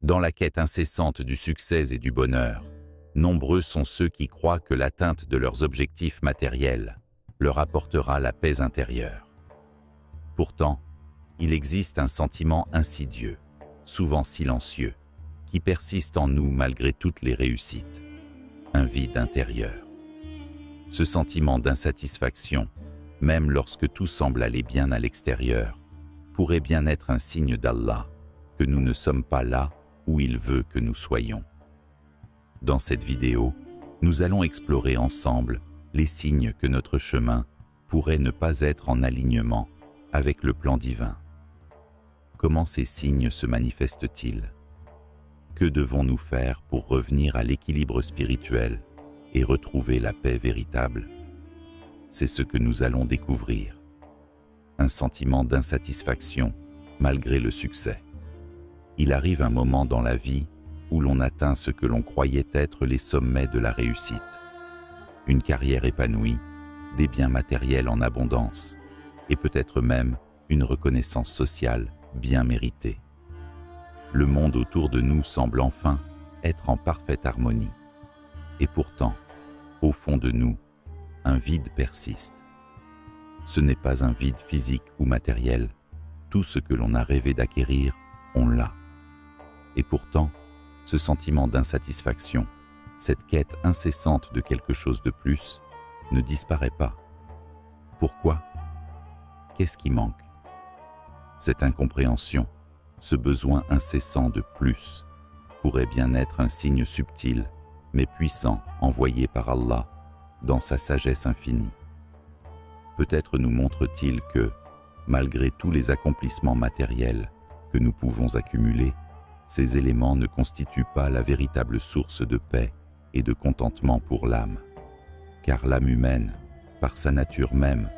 Dans la quête incessante du succès et du bonheur, nombreux sont ceux qui croient que l'atteinte de leurs objectifs matériels leur apportera la paix intérieure. Pourtant, il existe un sentiment insidieux, souvent silencieux, qui persiste en nous malgré toutes les réussites. Un vide intérieur. Ce sentiment d'insatisfaction, même lorsque tout semble aller bien à l'extérieur, pourrait bien être un signe d'Allah que nous ne sommes pas là où il veut que nous soyons. Dans cette vidéo, nous allons explorer ensemble les signes que notre chemin pourrait ne pas être en alignement avec le plan divin. Comment ces signes se manifestent-ils? Que devons-nous faire pour revenir à l'équilibre spirituel et retrouver la paix véritable? C'est ce que nous allons découvrir. Un sentiment d'insatisfaction malgré le succès. Il arrive un moment dans la vie où l'on atteint ce que l'on croyait être les sommets de la réussite. Une carrière épanouie, des biens matériels en abondance, et peut-être même une reconnaissance sociale bien méritée. Le monde autour de nous semble enfin être en parfaite harmonie. Et pourtant, au fond de nous, un vide persiste. Ce n'est pas un vide physique ou matériel. Tout ce que l'on a rêvé d'acquérir, on l'a. Et pourtant, ce sentiment d'insatisfaction, cette quête incessante de quelque chose de plus, ne disparaît pas. Pourquoi? Qu'est-ce qui manque? Cette incompréhension, ce besoin incessant de plus, pourrait bien être un signe subtil, mais puissant, envoyé par Allah, dans sa sagesse infinie. Peut-être nous montre-t-il que, malgré tous les accomplissements matériels que nous pouvons accumuler, ces éléments ne constituent pas la véritable source de paix et de contentement pour l'âme. Car l'âme humaine, par sa nature même,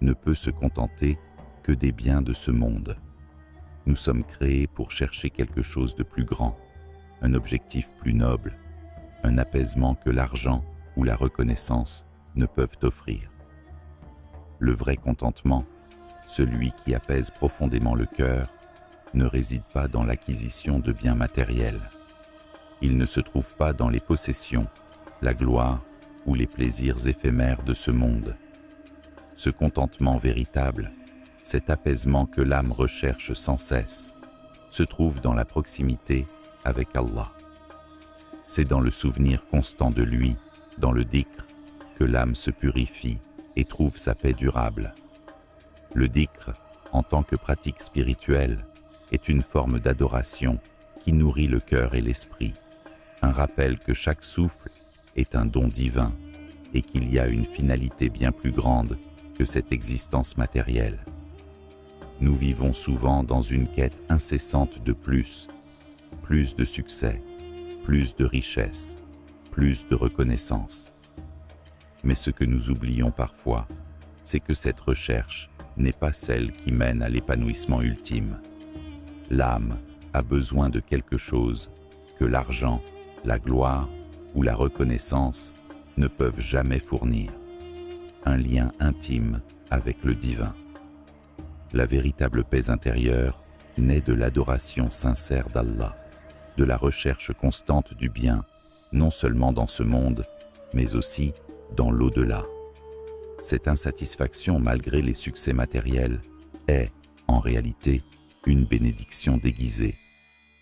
ne peut se contenter que des biens de ce monde. Nous sommes créés pour chercher quelque chose de plus grand, un objectif plus noble, un apaisement que l'argent ou la reconnaissance ne peuvent offrir. Le vrai contentement, celui qui apaise profondément le cœur, ne réside pas dans l'acquisition de biens matériels. Il ne se trouve pas dans les possessions, la gloire ou les plaisirs éphémères de ce monde. Ce contentement véritable, cet apaisement que l'âme recherche sans cesse, se trouve dans la proximité avec Allah. C'est dans le souvenir constant de lui, dans le dhikr, que l'âme se purifie et trouve sa paix durable. Le dhikr, en tant que pratique spirituelle, est une forme d'adoration qui nourrit le cœur et l'esprit, un rappel que chaque souffle est un don divin et qu'il y a une finalité bien plus grande que cette existence matérielle. Nous vivons souvent dans une quête incessante de plus de succès, plus de richesse, plus de reconnaissance. Mais ce que nous oublions parfois, c'est que cette recherche n'est pas celle qui mène à l'épanouissement ultime. L'âme a besoin de quelque chose que l'argent, la gloire ou la reconnaissance ne peuvent jamais fournir. Un lien intime avec le divin. La véritable paix intérieure naît de l'adoration sincère d'Allah, de la recherche constante du bien, non seulement dans ce monde, mais aussi dans l'au-delà. Cette insatisfaction malgré les succès matériels est, en réalité, une bénédiction déguisée.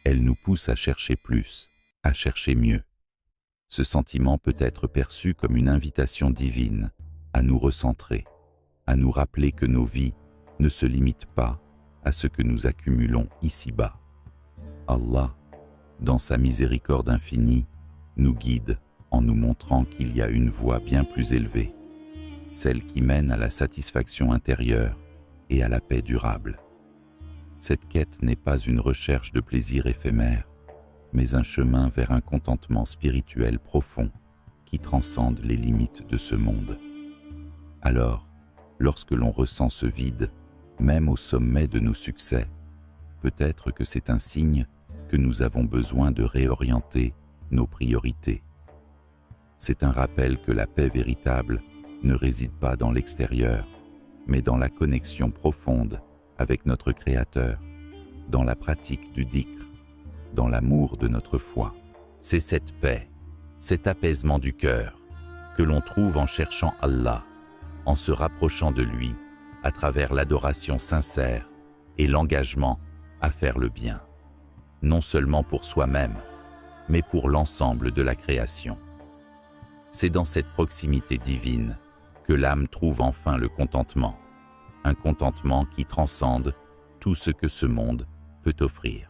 Elle nous pousse à chercher plus, à chercher mieux. Ce sentiment peut être perçu comme une invitation divine à nous recentrer, à nous rappeler que nos vies ne se limitent pas à ce que nous accumulons ici-bas. Allah, dans sa miséricorde infinie, nous guide en nous montrant qu'il y a une voie bien plus élevée, celle qui mène à la satisfaction intérieure et à la paix durable. Cette quête n'est pas une recherche de plaisir éphémère, mais un chemin vers un contentement spirituel profond qui transcende les limites de ce monde. Alors, lorsque l'on ressent ce vide, même au sommet de nos succès, peut-être que c'est un signe que nous avons besoin de réorienter nos priorités. C'est un rappel que la paix véritable ne réside pas dans l'extérieur, mais dans la connexion profonde avec notre Créateur, dans la pratique du dhikr, dans l'amour de notre foi. C'est cette paix, cet apaisement du cœur que l'on trouve en cherchant Allah, en se rapprochant de lui à travers l'adoration sincère et l'engagement à faire le bien, non seulement pour soi-même, mais pour l'ensemble de la création. C'est dans cette proximité divine que l'âme trouve enfin le contentement, un contentement qui transcende tout ce que ce monde peut offrir.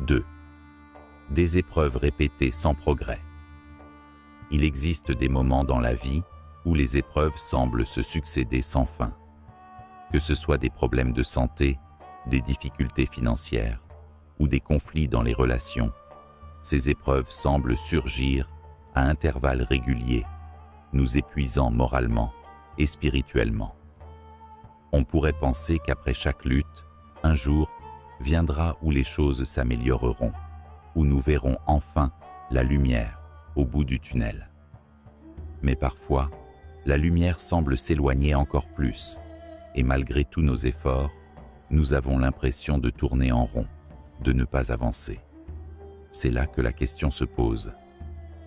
2. Des épreuves répétées sans progrès. Il existe des moments dans la vie où les épreuves semblent se succéder sans fin. Que ce soit des problèmes de santé, des difficultés financières ou des conflits dans les relations, ces épreuves semblent surgir à intervalles réguliers, nous épuisant moralement et spirituellement. On pourrait penser qu'après chaque lutte, un jour viendra où les choses s'amélioreront, où nous verrons enfin la lumière au bout du tunnel. Mais parfois, la lumière semble s'éloigner encore plus, et malgré tous nos efforts, nous avons l'impression de tourner en rond, de ne pas avancer. C'est là que la question se pose.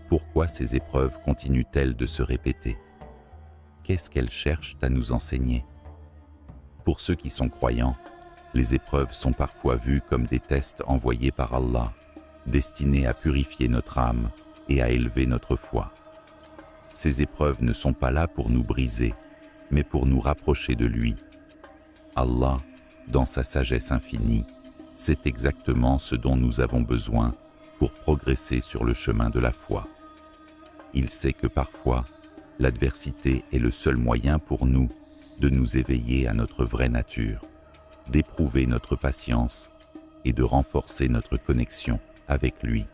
Pourquoi ces épreuves continuent-elles de se répéter? Qu'est-ce qu'elles cherchent à nous enseigner? Pour ceux qui sont croyants, les épreuves sont parfois vues comme des tests envoyés par Allah, destinés à purifier notre âme et à élever notre foi. Ces épreuves ne sont pas là pour nous briser, mais pour nous rapprocher de lui. Allah, dans sa sagesse infinie, sait exactement ce dont nous avons besoin pour progresser sur le chemin de la foi. Il sait que parfois, l'adversité est le seul moyen pour nous de nous éveiller à notre vraie nature, d'éprouver notre patience et de renforcer notre connexion avec lui.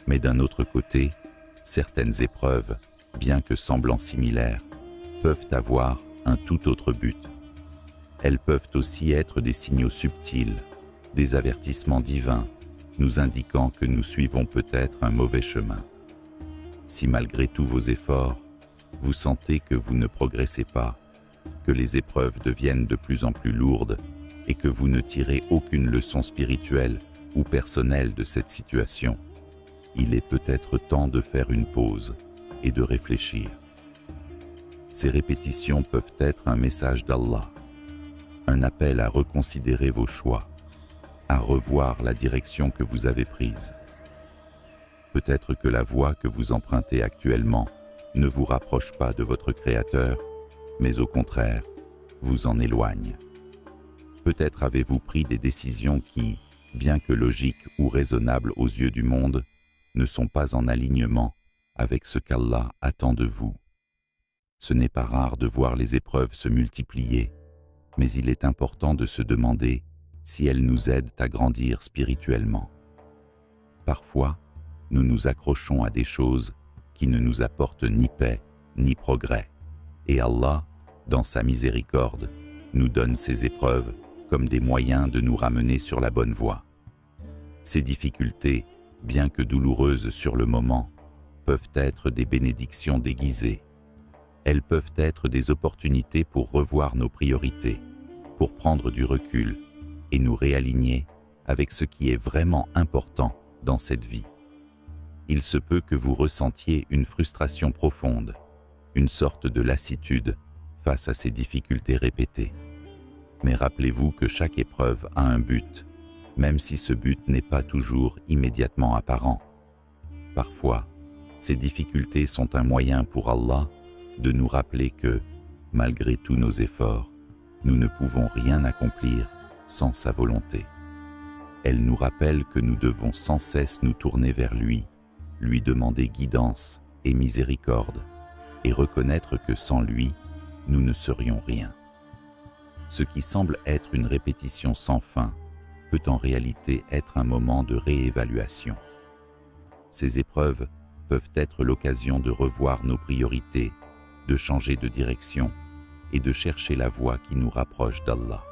Mais d'un autre côté, certaines épreuves, bien que semblant similaires, peuvent avoir un tout autre but. Elles peuvent aussi être des signaux subtils, des avertissements divins, nous indiquant que nous suivons peut-être un mauvais chemin. Si malgré tous vos efforts, vous sentez que vous ne progressez pas, que les épreuves deviennent de plus en plus lourdes et que vous ne tirez aucune leçon spirituelle ou personnelle de cette situation, il est peut-être temps de faire une pause et de réfléchir. Ces répétitions peuvent être un message d'Allah, un appel à reconsidérer vos choix, à revoir la direction que vous avez prise. Peut-être que la voie que vous empruntez actuellement ne vous rapproche pas de votre Créateur, mais au contraire, vous en éloigne. Peut-être avez-vous pris des décisions qui, bien que logiques ou raisonnables aux yeux du monde, ne sont pas en alignement avec ce qu'Allah attend de vous. Ce n'est pas rare de voir les épreuves se multiplier, mais il est important de se demander si elles nous aident à grandir spirituellement. Parfois, nous nous accrochons à des choses qui ne nous apportent ni paix ni progrès, et Allah, dans sa miséricorde, nous donne ces épreuves comme des moyens de nous ramener sur la bonne voie. Ces difficultés, bien que douloureuses sur le moment, peuvent être des bénédictions déguisées. Elles peuvent être des opportunités pour revoir nos priorités, pour prendre du recul et nous réaligner avec ce qui est vraiment important dans cette vie. Il se peut que vous ressentiez une frustration profonde, une sorte de lassitude face à ces difficultés répétées. Mais rappelez-vous que chaque épreuve a un but, même si ce but n'est pas toujours immédiatement apparent. Parfois, ces difficultés sont un moyen pour Allah de nous rappeler que, malgré tous nos efforts, nous ne pouvons rien accomplir sans sa volonté. Elles nous rappellent que nous devons sans cesse nous tourner vers lui, lui demander guidance et miséricorde, et reconnaître que sans lui, nous ne serions rien. Ce qui semble être une répétition sans fin peut en réalité être un moment de réévaluation. Ces épreuves peuvent être l'occasion de revoir nos priorités, de changer de direction et de chercher la voie qui nous rapproche d'Allah.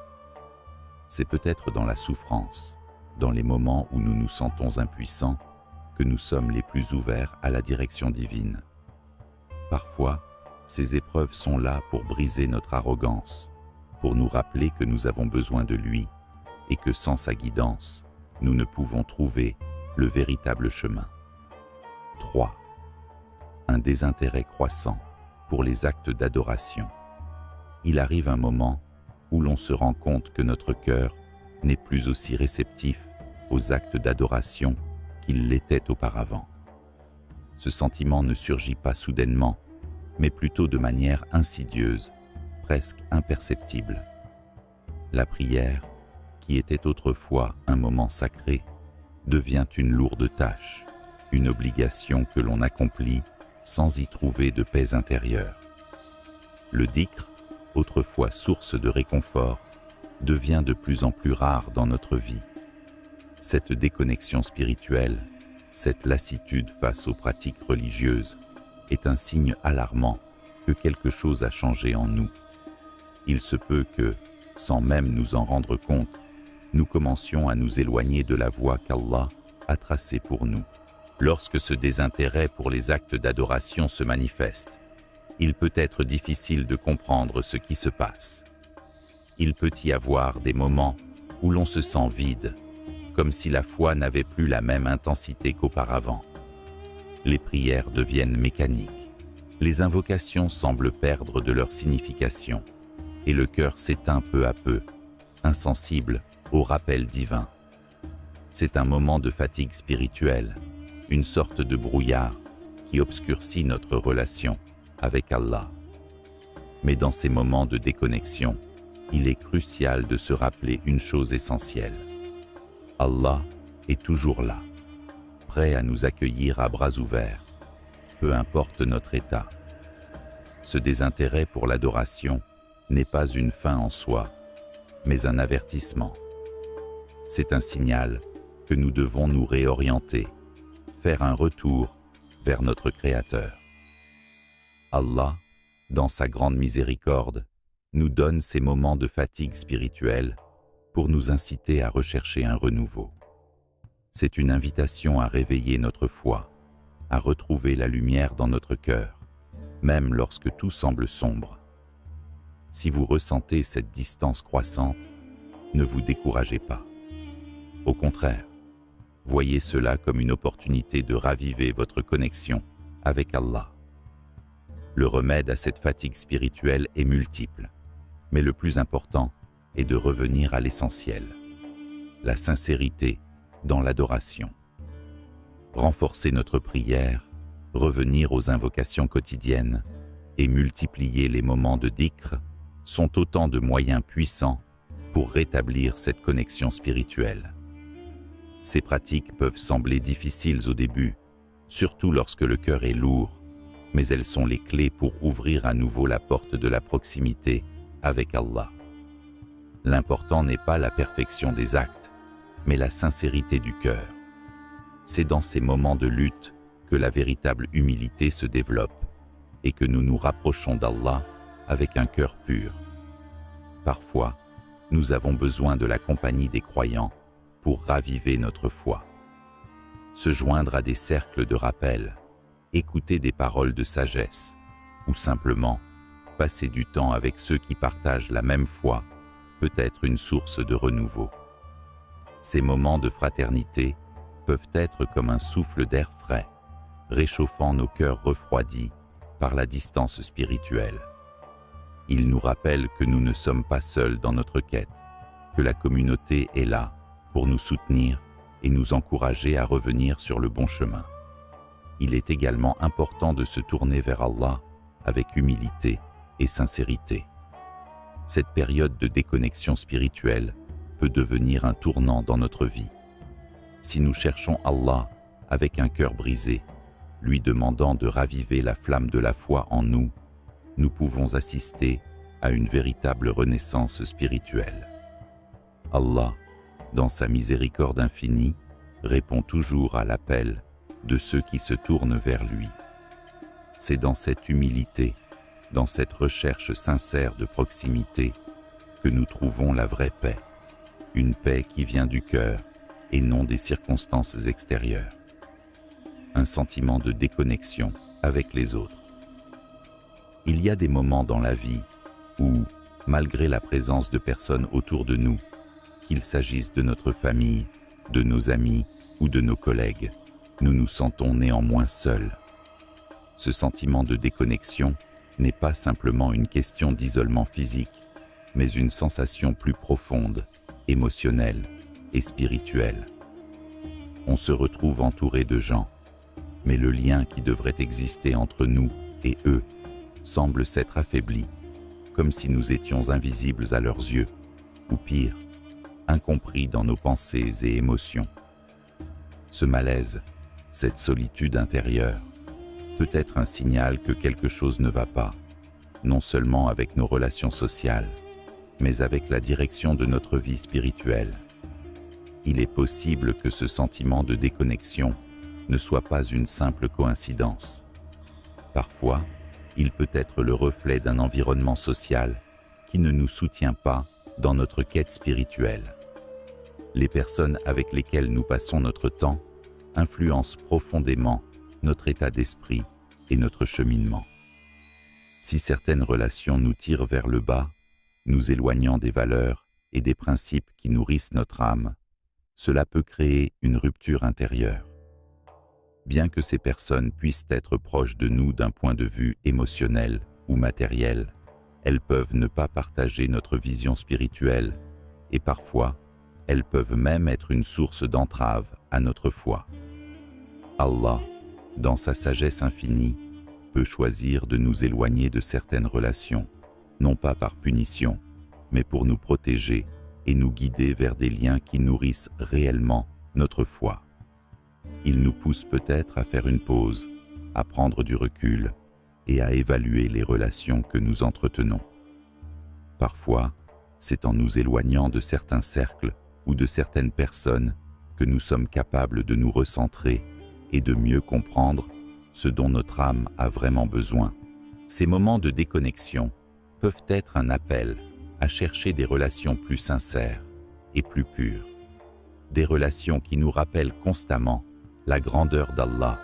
C'est peut-être dans la souffrance, dans les moments où nous nous sentons impuissants, que nous sommes les plus ouverts à la direction divine. Parfois, ces épreuves sont là pour briser notre arrogance, pour nous rappeler que nous avons besoin de lui et que sans sa guidance, nous ne pouvons trouver le véritable chemin. 3. Un désintérêt croissant pour les actes d'adoration. Il arrive un moment où l'on se rend compte que notre cœur n'est plus aussi réceptif aux actes d'adoration qu'il l'était auparavant. Ce sentiment ne surgit pas soudainement, mais plutôt de manière insidieuse, presque imperceptible. La prière, qui était autrefois un moment sacré, devient une lourde tâche, une obligation que l'on accomplit sans y trouver de paix intérieure. Le dhikr, autrefois source de réconfort, devient de plus en plus rare dans notre vie. Cette déconnexion spirituelle, cette lassitude face aux pratiques religieuses, est un signe alarmant que quelque chose a changé en nous. Il se peut que, sans même nous en rendre compte, nous commencions à nous éloigner de la voie qu'Allah a tracée pour nous. Lorsque ce désintérêt pour les actes d'adoration se manifeste, il peut être difficile de comprendre ce qui se passe. Il peut y avoir des moments où l'on se sent vide, comme si la foi n'avait plus la même intensité qu'auparavant. Les prières deviennent mécaniques. Les invocations semblent perdre de leur signification, et le cœur s'éteint peu à peu, insensible au rappel divin. C'est un moment de fatigue spirituelle, une sorte de brouillard qui obscurcit notre relation avec Allah. Mais dans ces moments de déconnexion, il est crucial de se rappeler une chose essentielle. Allah est toujours là, prêt à nous accueillir à bras ouverts, peu importe notre état. Ce désintérêt pour l'adoration n'est pas une fin en soi, mais un avertissement. C'est un signal que nous devons nous réorienter, faire un retour vers notre Créateur. Allah, dans sa grande miséricorde, nous donne ces moments de fatigue spirituelle pour nous inciter à rechercher un renouveau. C'est une invitation à réveiller notre foi, à retrouver la lumière dans notre cœur, même lorsque tout semble sombre. Si vous ressentez cette distance croissante, ne vous découragez pas. Au contraire, voyez cela comme une opportunité de raviver votre connexion avec Allah. Le remède à cette fatigue spirituelle est multiple, mais le plus important est de revenir à l'essentiel, la sincérité dans l'adoration. Renforcer notre prière, revenir aux invocations quotidiennes et multiplier les moments de dhikr sont autant de moyens puissants pour rétablir cette connexion spirituelle. Ces pratiques peuvent sembler difficiles au début, surtout lorsque le cœur est lourd, mais elles sont les clés pour ouvrir à nouveau la porte de la proximité avec Allah. L'important n'est pas la perfection des actes, mais la sincérité du cœur. C'est dans ces moments de lutte que la véritable humilité se développe et que nous nous rapprochons d'Allah avec un cœur pur. Parfois, nous avons besoin de la compagnie des croyants pour raviver notre foi. Se joindre à des cercles de rappel, écouter des paroles de sagesse ou simplement passer du temps avec ceux qui partagent la même foi peut être une source de renouveau. Ces moments de fraternité peuvent être comme un souffle d'air frais, réchauffant nos cœurs refroidis par la distance spirituelle. Ils nous rappellent que nous ne sommes pas seuls dans notre quête, que la communauté est là pour nous soutenir et nous encourager à revenir sur le bon chemin. Il est également important de se tourner vers Allah avec humilité et sincérité. Cette période de déconnexion spirituelle peut devenir un tournant dans notre vie. Si nous cherchons Allah avec un cœur brisé, lui demandant de raviver la flamme de la foi en nous, nous pouvons assister à une véritable renaissance spirituelle. Allah, dans sa miséricorde infinie, répond toujours à l'appel de ceux qui se tournent vers lui. C'est dans cette humilité, dans cette recherche sincère de proximité, que nous trouvons la vraie paix, une paix qui vient du cœur et non des circonstances extérieures. Un sentiment de déconnexion avec les autres. Il y a des moments dans la vie où, malgré la présence de personnes autour de nous, qu'il s'agisse de notre famille, de nos amis ou de nos collègues, nous nous sentons néanmoins seuls. Ce sentiment de déconnexion n'est pas simplement une question d'isolement physique, mais une sensation plus profonde, émotionnelle et spirituelle. On se retrouve entouré de gens, mais le lien qui devrait exister entre nous et eux semble s'être affaibli, comme si nous étions invisibles à leurs yeux, ou pire, incompris dans nos pensées et émotions. Ce malaise, cette solitude intérieure, peut être un signal que quelque chose ne va pas, non seulement avec nos relations sociales, mais avec la direction de notre vie spirituelle. Il est possible que ce sentiment de déconnexion ne soit pas une simple coïncidence. Parfois, il peut être le reflet d'un environnement social qui ne nous soutient pas dans notre quête spirituelle. Les personnes avec lesquelles nous passons notre temps influencent profondément notre état d'esprit et notre cheminement. Si certaines relations nous tirent vers le bas, nous éloignant des valeurs et des principes qui nourrissent notre âme, cela peut créer une rupture intérieure. Bien que ces personnes puissent être proches de nous d'un point de vue émotionnel ou matériel, elles peuvent ne pas partager notre vision spirituelle et parfois, elles peuvent même être une source d'entrave à notre foi. Allah, dans sa sagesse infinie, peut choisir de nous éloigner de certaines relations, non pas par punition, mais pour nous protéger et nous guider vers des liens qui nourrissent réellement notre foi. Il nous pousse peut-être à faire une pause, à prendre du recul et à évaluer les relations que nous entretenons. Parfois, c'est en nous éloignant de certains cercles ou de certaines personnes que nous sommes capables de nous recentrer et de mieux comprendre ce dont notre âme a vraiment besoin. Ces moments de déconnexion peuvent être un appel à chercher des relations plus sincères et plus pures, des relations qui nous rappellent constamment la grandeur d'Allah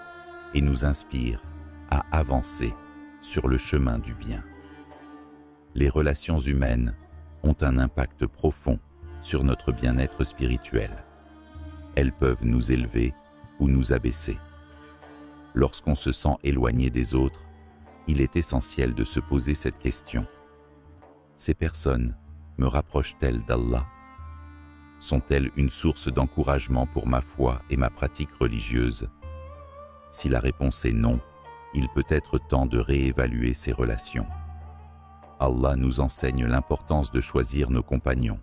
et nous inspirent à avancer sur le chemin du bien. Les relations humaines ont un impact profond sur notre bien-être spirituel. Elles peuvent nous élever ou nous abaisser. Lorsqu'on se sent éloigné des autres, il est essentiel de se poser cette question. Ces personnes me rapprochent-elles d'Allah? Sont-elles une source d'encouragement pour ma foi et ma pratique religieuse? Si la réponse est non, il peut être temps de réévaluer ces relations. Allah nous enseigne l'importance de choisir nos compagnons,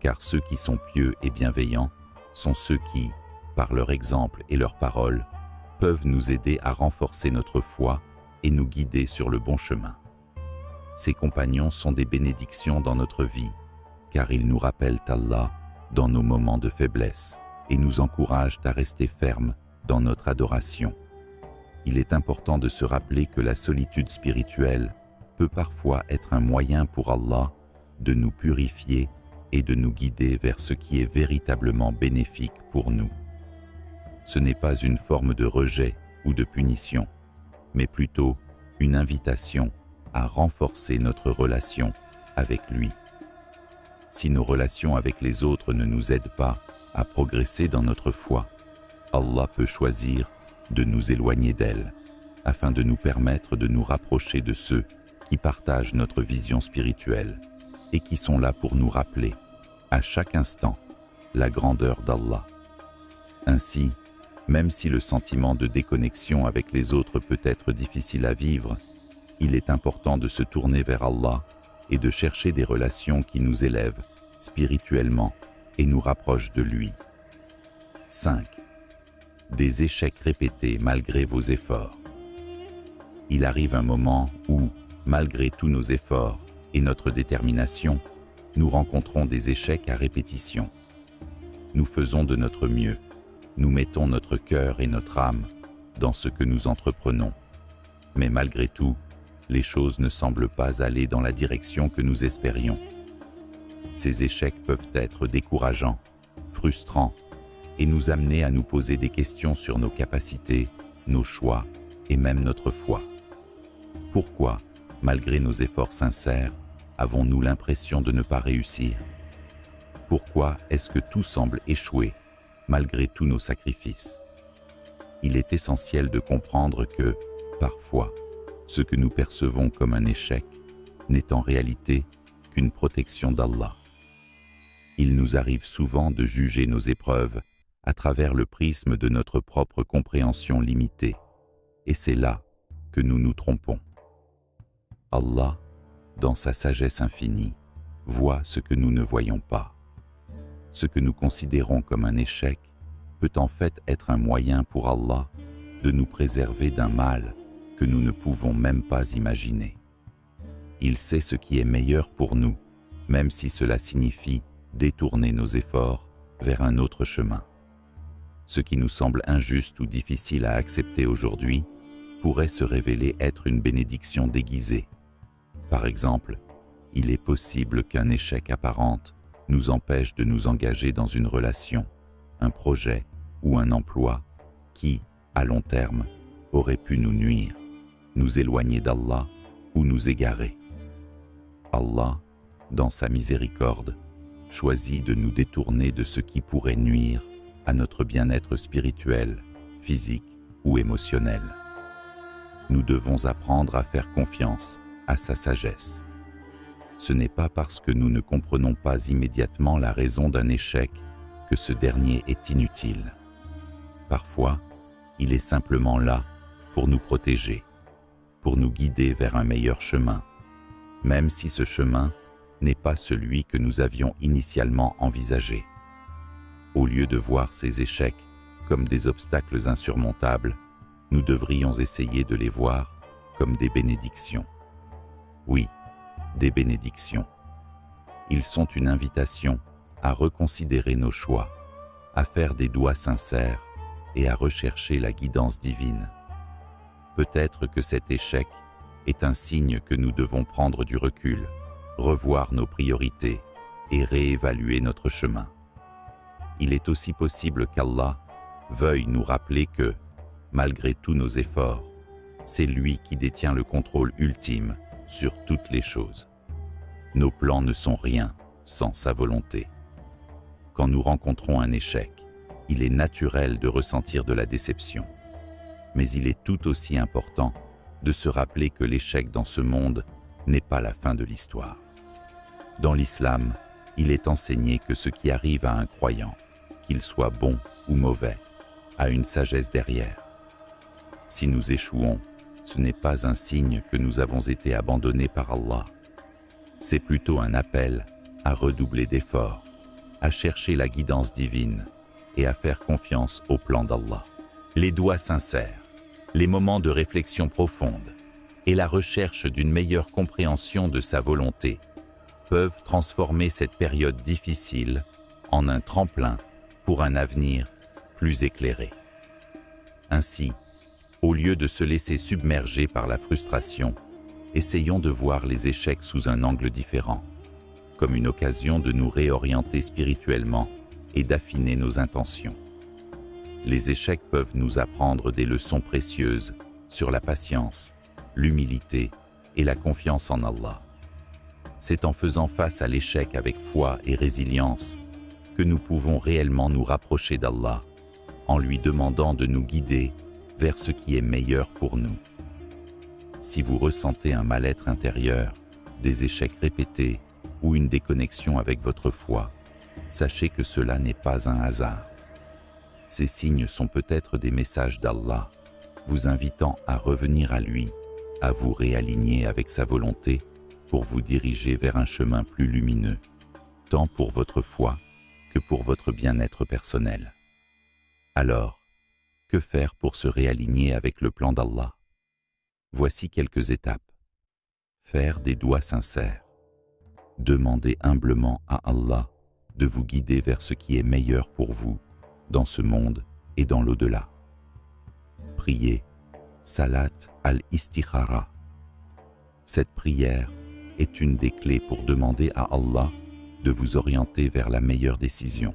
car ceux qui sont pieux et bienveillants sont ceux qui, par leur exemple et leurs paroles, peuvent nous aider à renforcer notre foi et nous guider sur le bon chemin. Ces compagnons sont des bénédictions dans notre vie, car ils nous rappellent Allah dans nos moments de faiblesse et nous encouragent à rester fermes dans notre adoration. Il est important de se rappeler que la solitude spirituelle peut parfois être un moyen pour Allah de nous purifier et de nous guider vers ce qui est véritablement bénéfique pour nous. Ce n'est pas une forme de rejet ou de punition, mais plutôt une invitation à renforcer notre relation avec lui. Si nos relations avec les autres ne nous aident pas à progresser dans notre foi, Allah peut choisir de nous éloigner d'elles, afin de nous permettre de nous rapprocher de ceux qui partagent notre vision spirituelle et qui sont là pour nous rappeler, à chaque instant, la grandeur d'Allah. Ainsi, même si le sentiment de déconnexion avec les autres peut être difficile à vivre, il est important de se tourner vers Allah et de chercher des relations qui nous élèvent spirituellement et nous rapprochent de lui. 5. Des échecs répétés malgré vos efforts. Il arrive un moment où, malgré tous nos efforts et notre détermination, nous rencontrons des échecs à répétition. Nous faisons de notre mieux, nous mettons notre cœur et notre âme dans ce que nous entreprenons. Mais malgré tout, les choses ne semblent pas aller dans la direction que nous espérions. Ces échecs peuvent être décourageants, frustrants, et nous amener à nous poser des questions sur nos capacités, nos choix et même notre foi. Pourquoi, malgré nos efforts sincères, avons-nous l'impression de ne pas réussir? Pourquoi est-ce que tout semble échouer, malgré tous nos sacrifices. Il est essentiel de comprendre que, parfois, ce que nous percevons comme un échec n'est en réalité qu'une protection d'Allah. Il nous arrive souvent de juger nos épreuves à travers le prisme de notre propre compréhension limitée, et c'est là que nous nous trompons. Allah, dans sa sagesse infinie, voit ce que nous ne voyons pas. Ce que nous considérons comme un échec peut en fait être un moyen pour Allah de nous préserver d'un mal que nous ne pouvons même pas imaginer. Il sait ce qui est meilleur pour nous, même si cela signifie détourner nos efforts vers un autre chemin. Ce qui nous semble injuste ou difficile à accepter aujourd'hui pourrait se révéler être une bénédiction déguisée. Par exemple, il est possible qu'un échec apparent nous empêche de nous engager dans une relation, un projet ou un emploi qui, à long terme, aurait pu nous nuire, nous éloigner d'Allah ou nous égarer. Allah, dans sa miséricorde, choisit de nous détourner de ce qui pourrait nuire à notre bien-être spirituel, physique ou émotionnel. Nous devons apprendre à faire confiance à sa sagesse. Ce n'est pas parce que nous ne comprenons pas immédiatement la raison d'un échec que ce dernier est inutile. Parfois, il est simplement là pour nous protéger, pour nous guider vers un meilleur chemin, même si ce chemin n'est pas celui que nous avions initialement envisagé. Au lieu de voir ces échecs comme des obstacles insurmontables, nous devrions essayer de les voir comme des bénédictions. Oui, des bénédictions. Ils sont une invitation à reconsidérer nos choix, à faire des doigts sincères et à rechercher la guidance divine. Peut-être que cet échec est un signe que nous devons prendre du recul, revoir nos priorités et réévaluer notre chemin. Il est aussi possible qu'Allah veuille nous rappeler que, malgré tous nos efforts, c'est lui qui détient le contrôle ultime sur toutes les choses. Nos plans ne sont rien sans sa volonté. Quand nous rencontrons un échec, il est naturel de ressentir de la déception. Mais il est tout aussi important de se rappeler que l'échec dans ce monde n'est pas la fin de l'histoire. Dans l'islam, il est enseigné que ce qui arrive à un croyant, qu'il soit bon ou mauvais, a une sagesse derrière. Si nous échouons, ce n'est pas un signe que nous avons été abandonnés par Allah. C'est plutôt un appel à redoubler d'efforts, à chercher la guidance divine et à faire confiance au plan d'Allah. Les doigts sincères, les moments de réflexion profonde et la recherche d'une meilleure compréhension de sa volonté peuvent transformer cette période difficile en un tremplin pour un avenir plus éclairé. Ainsi, au lieu de se laisser submerger par la frustration, essayons de voir les échecs sous un angle différent, comme une occasion de nous réorienter spirituellement et d'affiner nos intentions. Les échecs peuvent nous apprendre des leçons précieuses sur la patience, l'humilité et la confiance en Allah. C'est en faisant face à l'échec avec foi et résilience que nous pouvons réellement nous rapprocher d'Allah, en lui demandant de nous guider vers ce qui est meilleur pour nous. Si vous ressentez un mal-être intérieur, des échecs répétés ou une déconnexion avec votre foi, sachez que cela n'est pas un hasard. Ces signes sont peut-être des messages d'Allah, vous invitant à revenir à lui, à vous réaligner avec sa volonté pour vous diriger vers un chemin plus lumineux, tant pour votre foi que pour votre bien-être personnel. Alors, que faire pour se réaligner avec le plan d'Allah? Voici quelques étapes. Faire des doigts sincères. Demandez humblement à Allah de vous guider vers ce qui est meilleur pour vous, dans ce monde et dans l'au-delà. Priez, Salat al-Istikhara. Cette prière est une des clés pour demander à Allah de vous orienter vers la meilleure décision,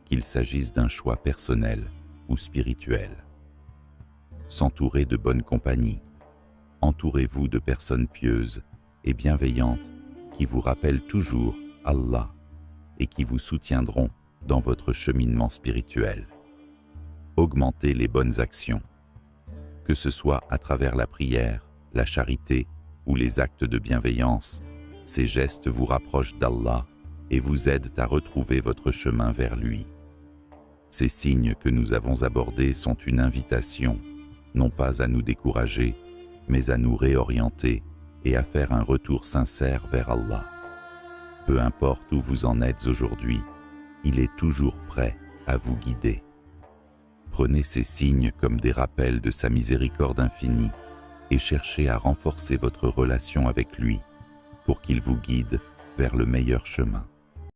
qu'il s'agisse d'un choix personnel ou spirituel. S'entourer de bonne compagnie. Entourez-vous de personnes pieuses et bienveillantes qui vous rappellent toujours Allah et qui vous soutiendront dans votre cheminement spirituel. augmentez les bonnes actions. Que ce soit à travers la prière, la charité ou les actes de bienveillance, ces gestes vous rapprochent d'Allah et vous aident à retrouver votre chemin vers lui. Ces signes que nous avons abordés sont une invitation, non pas à nous décourager, mais à nous réorienter et à faire un retour sincère vers Allah. Peu importe où vous en êtes aujourd'hui, il est toujours prêt à vous guider. Prenez ces signes comme des rappels de sa miséricorde infinie et cherchez à renforcer votre relation avec lui pour qu'il vous guide vers le meilleur chemin.